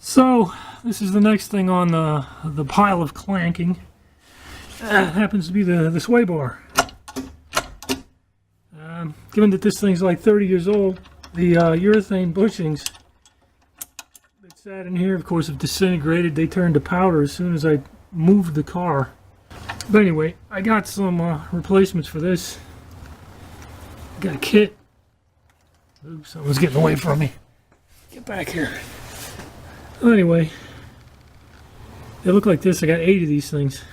So this is the next thing on the pile of clanking. Happens to be the sway bar. Given that this thing's like 30 years old, the urethane bushings that sat in here, of course, have disintegrated. They turned to powder as soon as I moved the car. But anyway, I got some replacements for this. Got a kit. Oops, someone's getting away from me. Get back here. Well, anyway, they look like this. I got 8 of these things.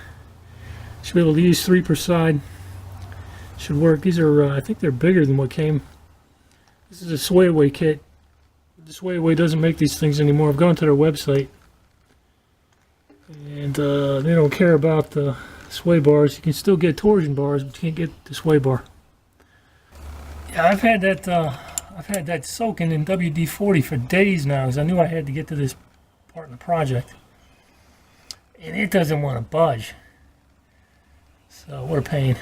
Should be able to use 3 per side. Should work. These are, I think they're bigger than what came. This is a sway away kit. The sway away doesn't make these things anymore. I've gone to their website, and they don't care about the sway bars. You can still get torsion bars, but you can't get the sway bar. Yeah, I've had that soaking in WD-40 for days now, because I knew I had to get to this part in the project, and it doesn't want to budge. So what a pain.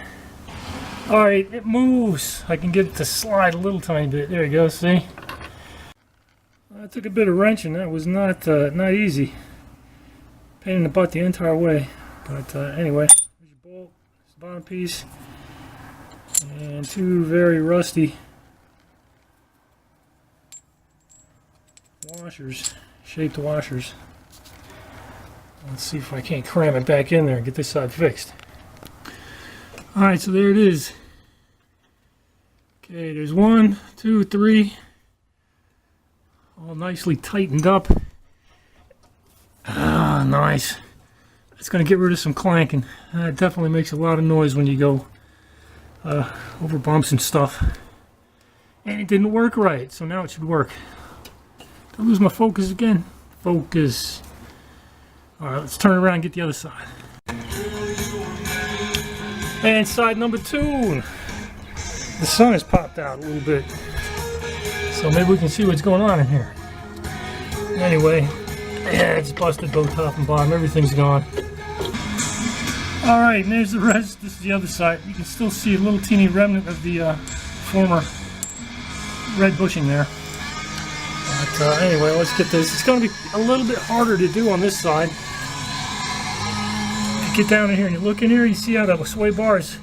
Alright, it moves. I can get it to slide a little tiny bit. There you go, see? I took a bit of wrenching. That was not easy. Pain in the butt the entire way. But anyway, there's your bolt, there's the bottom piece, and 2 very rusty washers, shaped washers. Let's see if I can't cram it back in there and get this side fixed. Alright, so there it is. Okay, there's 1, 2, 3. All nicely tightened up. Ah, nice. It's going to get rid of some clanking. It definitely makes a lot of noise when you go over bumps and stuff. And it didn't work right, so now it should work. Don't lose my focus again. Focus. Alright, let's turn around and get the other side. And side number 2. The sun has popped out a little bit, so maybe we can see what's going on in here. Anyway, yeah, it's busted both top and bottom. Everything's gone. Alright, and there's the rest. This is the other side. You can still see a little teeny remnant of the former red bushing there. But anyway, let's get this. It's going to be a little bit harder to do on this side. Get down in here and you look in here, you see how the sway bar is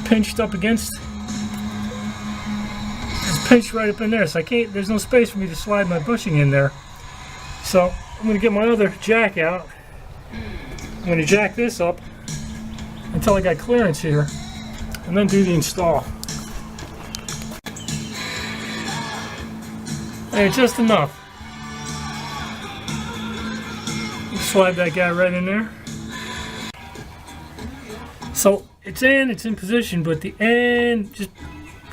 pinched up against. It's pinched right up in there, so I can't, there's no space for me to slide my bushing in there. So I'm going to get my other jack out. I'm going to jack this up until I got clearance here, and then do the install. And just enough. Slide that guy right in there. So it's in position, but the end, just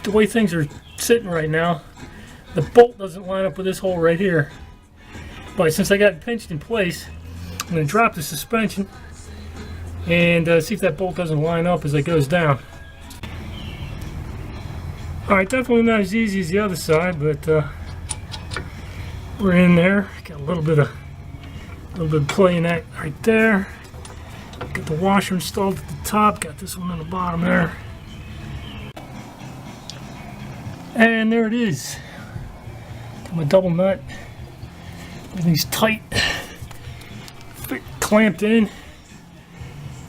the way things are sitting right now, the bolt doesn't line up with this hole right here. But since I got it pinched in place, I'm going to drop the suspension and see if that bolt doesn't line up as it goes down. Alright, definitely not as easy as the other side, but we're in there. Got a little bit of play in that right there. Got the washer installed at the top, got this one on the bottom there. And there it is. Got my double nut. Everything's tight. Clamped in.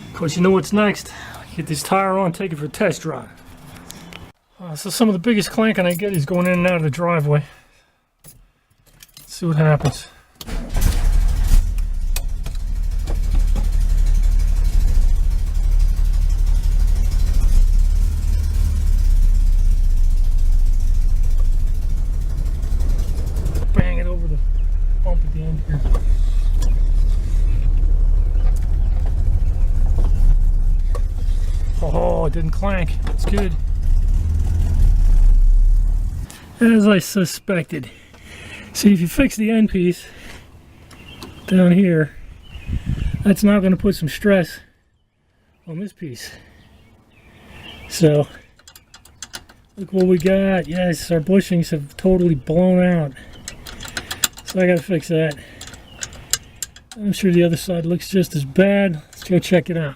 Of course, you know what's next. Get this tire on, take it for a test drive. So some of the biggest clanking I get is going in and out of the driveway. Let's see what happens. Bang it over the bump at the end here. Oh, it didn't clank. That's good. As I suspected. See, if you fix the end piece down here, that's now going to put some stress on this piece. So, look what we got. Yes, our bushings have totally blown out. So I got to fix that. I'm sure the other side looks just as bad. Let's go check it out.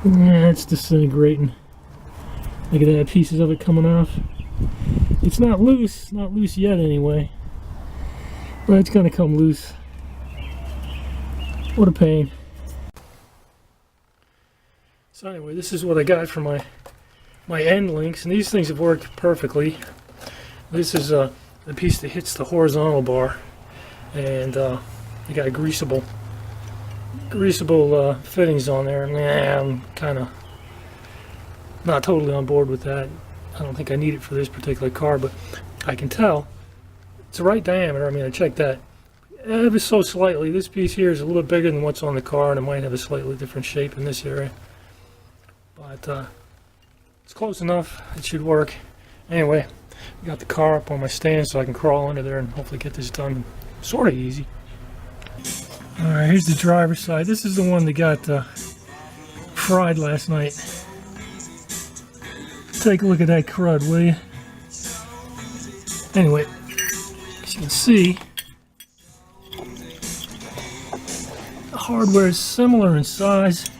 Yeah, it's disintegrating. Look at that, pieces of it coming off. It's not loose yet anyway, but it's gonna come loose. What a pain. So anyway, this is what I got for my end links, and these things have worked perfectly. This is the piece that hits the horizontal bar, and you got greasable fittings on there. Nah, I'm kind of not totally on board with that. I don't think I need it for this particular car, but I can tell it's the right diameter. I mean, I checked that ever so slightly. This piece here is a little bit bigger than what's on the car, and it might have a slightly different shape in this area, but it's close enough. It should work. Anyway, I got the car up on my stand so I can crawl under there and hopefully get this done sort of easy. Alright, here's the driver's side. This is the one that got fried last night. Take a look at that crud, will you? Anyway, as you can see, the hardware is similar in size.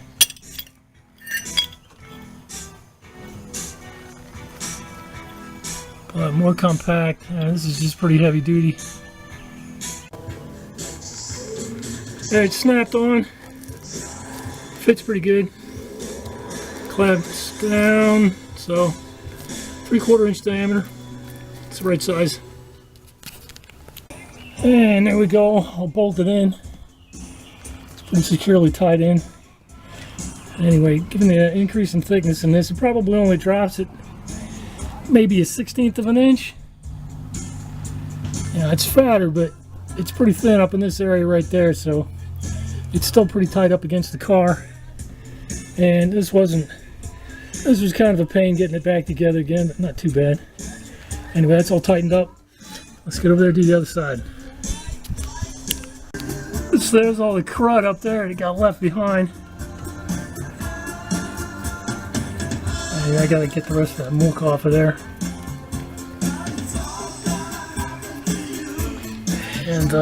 But more compact. This is just pretty heavy duty. Yeah, it's snapped on. Fits pretty good. Clamps down. So 3/4 inch diameter. It's the right size. And there we go. I'll bolt it in. It's pretty securely tied in. Anyway, given the increase in thickness in this, it probably only drops it maybe a 1/16 of an inch. Yeah, it's fatter, but it's pretty thin up in this area right there, so it's still pretty tight up against the car. And this was kind of a pain getting it back together again, but not too bad. Anyway, that's all tightened up. Let's get over there and do the other side. So there's all the crud up there that got left behind. And I gotta get the rest of that muck off of there. And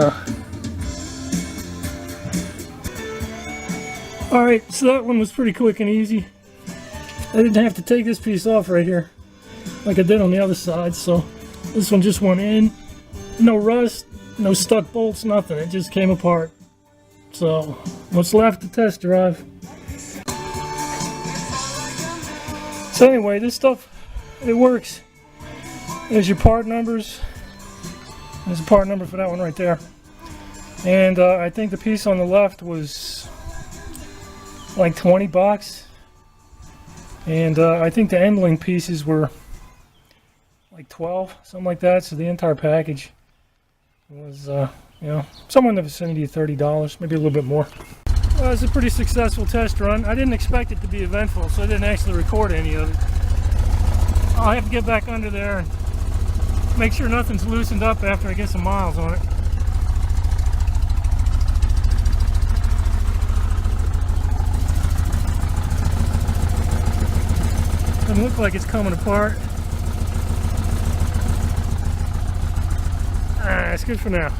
alright, so that one was pretty quick and easy. I didn't have to take this piece off right here like I did on the other side, so this one just went in. No rust, no stuck bolts, nothing. It just came apart. So what's left to test drive. So anyway, this stuff, it works. There's your part numbers. There's a part number for that one right there. And I think the piece on the left was like 20 bucks. And I think the end link pieces were like 12, something like that. So the entire package was, you know, somewhere in the vicinity of $30, maybe a little bit more. Well, it was a pretty successful test run. I didn't expect it to be eventful, so I didn't actually record any of it. I'll have to get back under there and make sure nothing's loosened up after I get some miles on it. Doesn't look like it's coming apart. It's good for now.